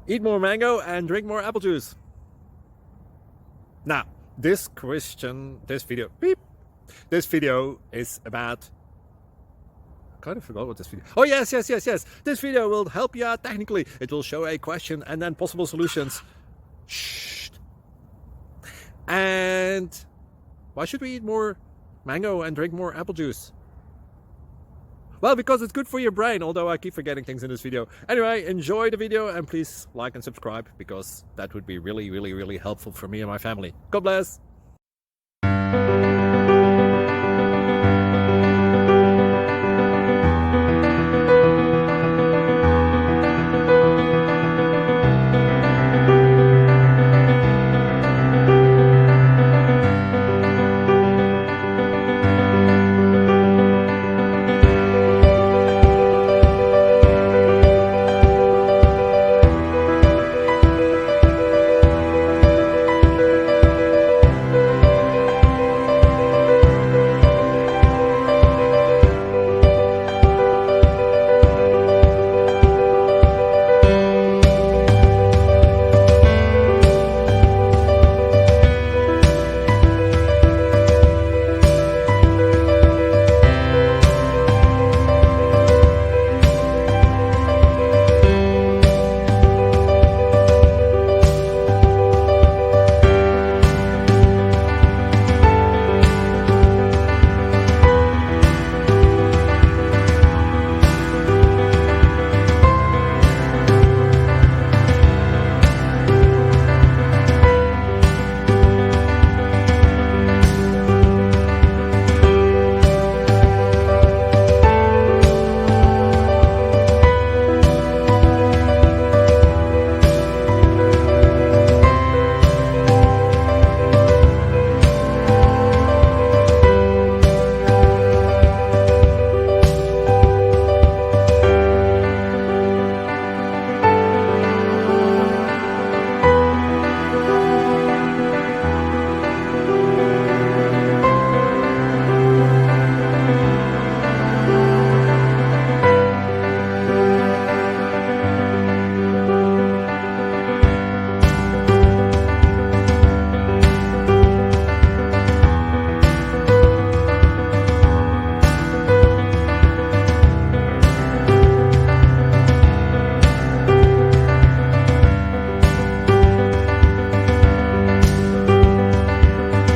Eat more mango and drink more apple juice. Now, this video is about, I kind of forgot what this video. Oh, yes. This video will help you out technically. It will show a question and then possible solutions. Shh. And why should we eat more mango and drink more apple juice? Well, because it's good for your brain, although I keep forgetting things in this video. Anyway, enjoy the video and please like and subscribe, because that would be really helpful for me and my family. God bless!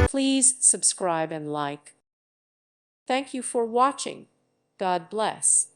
Please subscribe and like. Thank you for watching. God bless.